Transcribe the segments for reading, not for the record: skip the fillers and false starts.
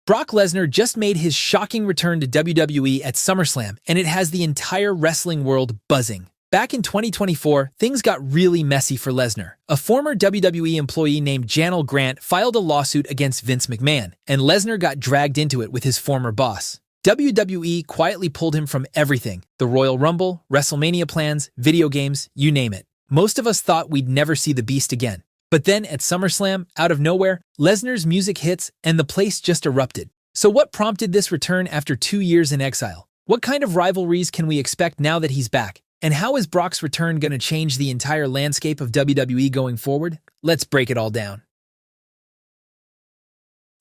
Brock Lesnar just made his shocking return to WWE at SummerSlam, and it has the entire wrestling world buzzing. Back in 2024, things got really messy for Lesnar. A former WWE employee named Janel Grant filed a lawsuit against Vince McMahon, and Lesnar got dragged into it with his former boss. WWE quietly pulled him from everything: the Royal Rumble, WrestleMania plans, video games, you name it. Most of us thought we'd never see the Beast again. But then at SummerSlam, out of nowhere, Lesnar's music hits and the place just erupted. So what prompted this return after 2 years in exile? What kind of rivalries can we expect now that he's back? And how is Brock's return going to change the entire landscape of WWE going forward? Let's break it all down.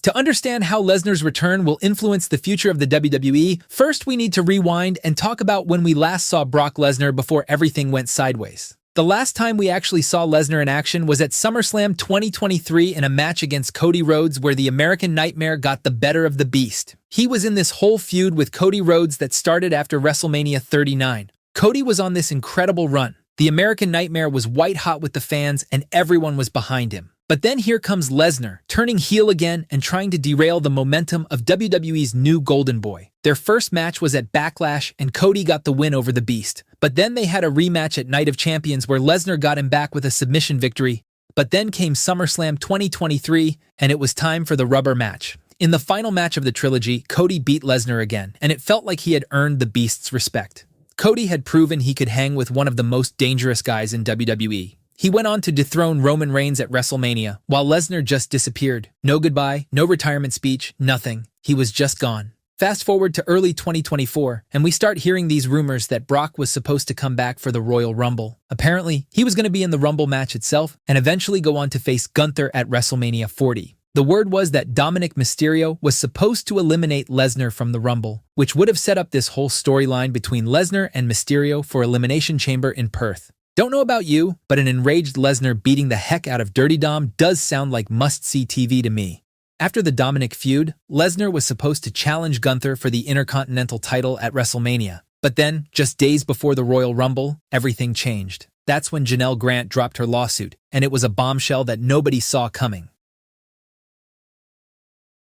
To understand how Lesnar's return will influence the future of the WWE, first we need to rewind and talk about when we last saw Brock Lesnar before everything went sideways. The last time we actually saw Lesnar in action was at SummerSlam 2023 in a match against Cody Rhodes where the American Nightmare got the better of the Beast. He was in this whole feud with Cody Rhodes that started after WrestleMania 39. Cody was on this incredible run. The American Nightmare was white-hot with the fans and everyone was behind him. But then here comes Lesnar, turning heel again and trying to derail the momentum of WWE's new Golden Boy. Their first match was at Backlash and Cody got the win over the Beast. But then they had a rematch at Night of Champions where Lesnar got him back with a submission victory. But then came SummerSlam 2023 and it was time for the rubber match. In the final match of the trilogy, Cody beat Lesnar again, and it felt like he had earned the Beast's respect. Cody had proven he could hang with one of the most dangerous guys in WWE. He went on to dethrone Roman Reigns at WrestleMania, while Lesnar just disappeared. No goodbye, no retirement speech, nothing. He was just gone. Fast forward to early 2024, and we start hearing these rumors that Brock was supposed to come back for the Royal Rumble. Apparently, he was going to be in the Rumble match itself and eventually go on to face Gunther at WrestleMania 40. The word was that Dominic Mysterio was supposed to eliminate Lesnar from the Rumble, which would have set up this whole storyline between Lesnar and Mysterio for Elimination Chamber in Perth. Don't know about you, but an enraged Lesnar beating the heck out of Dirty Dom does sound like must-see TV to me. After the Dominic feud, Lesnar was supposed to challenge Gunther for the Intercontinental title at WrestleMania. But then, just days before the Royal Rumble, everything changed. That's when Janel Grant dropped her lawsuit, and it was a bombshell that nobody saw coming.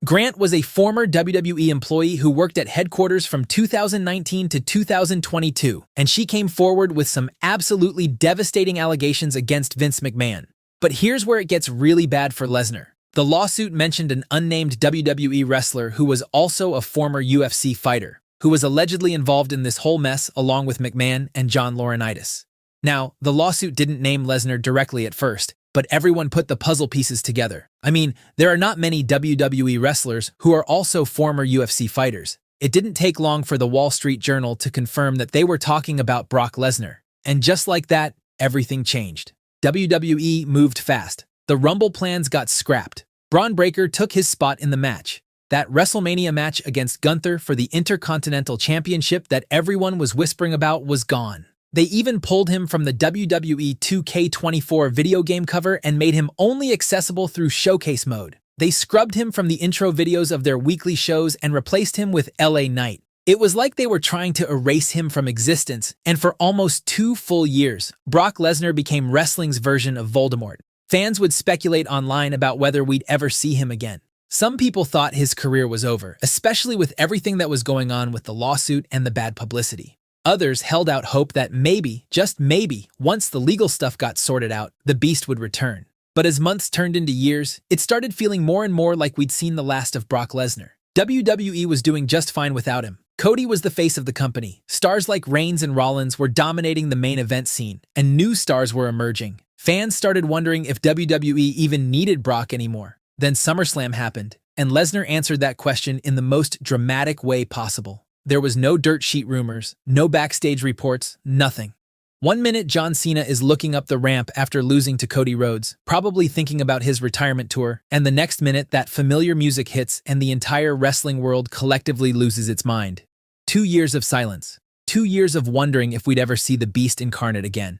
Grant was a former WWE employee who worked at headquarters from 2019 to 2022, and she came forward with some absolutely devastating allegations against Vince McMahon. But here's where it gets really bad for Lesnar. The lawsuit mentioned an unnamed WWE wrestler who was also a former UFC fighter, who was allegedly involved in this whole mess along with McMahon and John Laurinaitis. Now, the lawsuit didn't name Lesnar directly at first, but everyone put the puzzle pieces together. I mean, there are not many WWE wrestlers who are also former UFC fighters. It didn't take long for the Wall Street Journal to confirm that they were talking about Brock Lesnar. And just like that, everything changed. WWE moved fast. The Rumble plans got scrapped. Bron Breakker took his spot in the match. That WrestleMania match against Gunther for the Intercontinental Championship that everyone was whispering about was gone. They even pulled him from the WWE 2K24 video game cover and made him only accessible through showcase mode. They scrubbed him from the intro videos of their weekly shows and replaced him with LA Knight. It was like they were trying to erase him from existence, and for almost 2 full years, Brock Lesnar became wrestling's version of Voldemort. Fans would speculate online about whether we'd ever see him again. Some people thought his career was over, especially with everything that was going on with the lawsuit and the bad publicity. Others held out hope that maybe, just maybe, once the legal stuff got sorted out, the Beast would return. But as months turned into years, it started feeling more and more like we'd seen the last of Brock Lesnar. WWE was doing just fine without him. Cody was the face of the company. Stars like Reigns and Rollins were dominating the main event scene, and new stars were emerging. Fans started wondering if WWE even needed Brock anymore. Then SummerSlam happened, and Lesnar answered that question in the most dramatic way possible. There was no dirt sheet rumors, no backstage reports, nothing. One minute John Cena is looking up the ramp after losing to Cody Rhodes, probably thinking about his retirement tour, and the next minute that familiar music hits and the entire wrestling world collectively loses its mind. 2 years of silence. 2 years of wondering if we'd ever see the Beast incarnate again.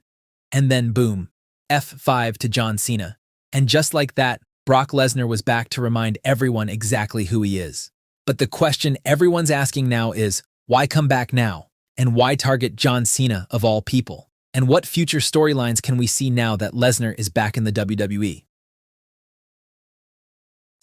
And then boom, F5 to John Cena. And just like that, Brock Lesnar was back to remind everyone exactly who he is. But the question everyone's asking now is, why come back now? And why target John Cena of all people? And what future storylines can we see now that Lesnar is back in the WWE?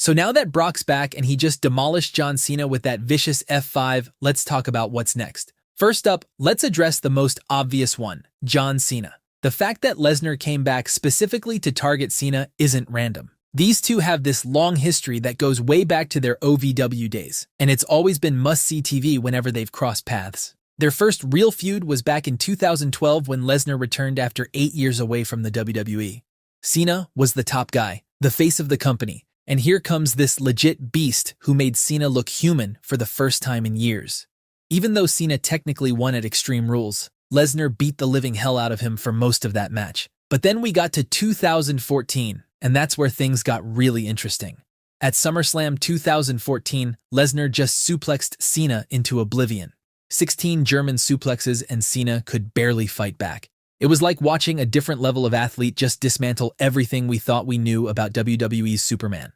So now that Brock's back and he just demolished John Cena with that vicious F5, let's talk about what's next. First up, let's address the most obvious one, John Cena. The fact that Lesnar came back specifically to target Cena isn't random. These two have this long history that goes way back to their OVW days, and it's always been must-see TV whenever they've crossed paths. Their first real feud was back in 2012 when Lesnar returned after 8 years away from the WWE. Cena was the top guy, the face of the company, and here comes this legit beast who made Cena look human for the first time in years. Even though Cena technically won at Extreme Rules, Lesnar beat the living hell out of him for most of that match. But then we got to 2014, and that's where things got really interesting. At SummerSlam 2014, Lesnar just suplexed Cena into oblivion. 16 German suplexes and Cena could barely fight back. It was like watching a different level of athlete just dismantle everything we thought we knew about WWE's Superman.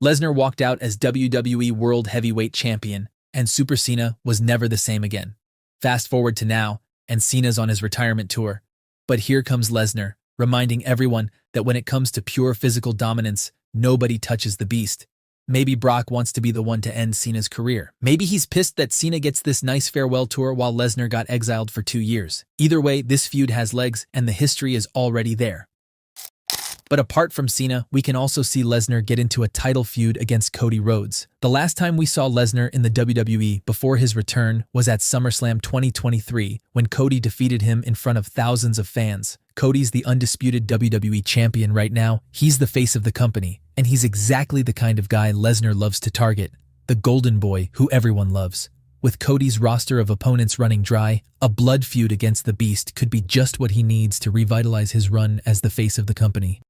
Lesnar walked out as WWE World Heavyweight Champion, and Super Cena was never the same again. Fast forward to now, and Cena's on his retirement tour. But here comes Lesnar, reminding everyone that when it comes to pure physical dominance, nobody touches the beast. Maybe Brock wants to be the one to end Cena's career. Maybe he's pissed that Cena gets this nice farewell tour while Lesnar got exiled for 2 years. Either way, this feud has legs, and the history is already there. But apart from Cena, we can also see Lesnar get into a title feud against Cody Rhodes. The last time we saw Lesnar in the WWE before his return was at SummerSlam 2023 when Cody defeated him in front of thousands of fans. Cody's the undisputed WWE champion right now. He's the face of the company, and he's exactly the kind of guy Lesnar loves to target, the golden boy who everyone loves. With Cody's roster of opponents running dry, a blood feud against the Beast could be just what he needs to revitalize his run as the face of the company.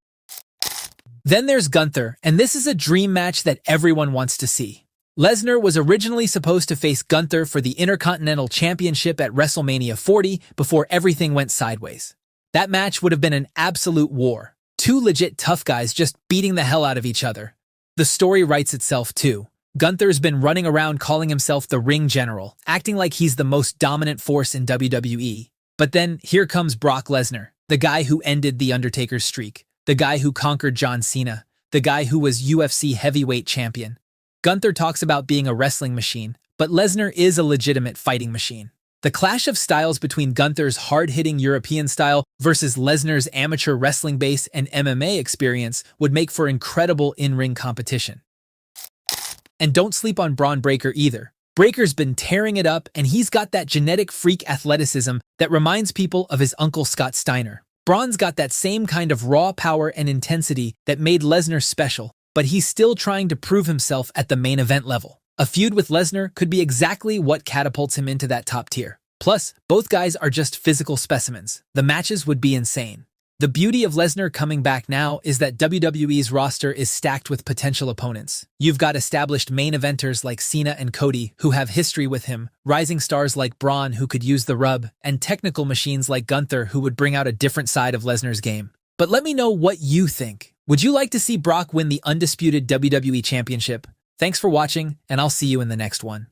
Then there's Gunther, and this is a dream match that everyone wants to see. Lesnar was originally supposed to face Gunther for the Intercontinental Championship at WrestleMania 40 before everything went sideways. That match would have been an absolute war. Two legit tough guys just beating the hell out of each other. The story writes itself too. Gunther's been running around calling himself the Ring General, acting like he's the most dominant force in WWE. But then here comes Brock Lesnar, the guy who ended The Undertaker's streak. The guy who conquered John Cena, the guy who was UFC heavyweight champion. Gunther talks about being a wrestling machine, but Lesnar is a legitimate fighting machine. The clash of styles between Gunther's hard-hitting European style versus Lesnar's amateur wrestling base and MMA experience would make for incredible in-ring competition. And don't sleep on Bron Breakker either. Breakker's been tearing it up, and he's got that genetic freak athleticism that reminds people of his uncle Scott Steiner. Bron's got that same kind of raw power and intensity that made Lesnar special, but he's still trying to prove himself at the main event level. A feud with Lesnar could be exactly what catapults him into that top tier. Plus, both guys are just physical specimens. The matches would be insane. The beauty of Lesnar coming back now is that WWE's roster is stacked with potential opponents. You've got established main eventers like Cena and Cody who have history with him, rising stars like Bron who could use the rub, and technical machines like Gunther who would bring out a different side of Lesnar's game. But let me know what you think. Would you like to see Brock win the undisputed WWE Championship? Thanks for watching, and I'll see you in the next one.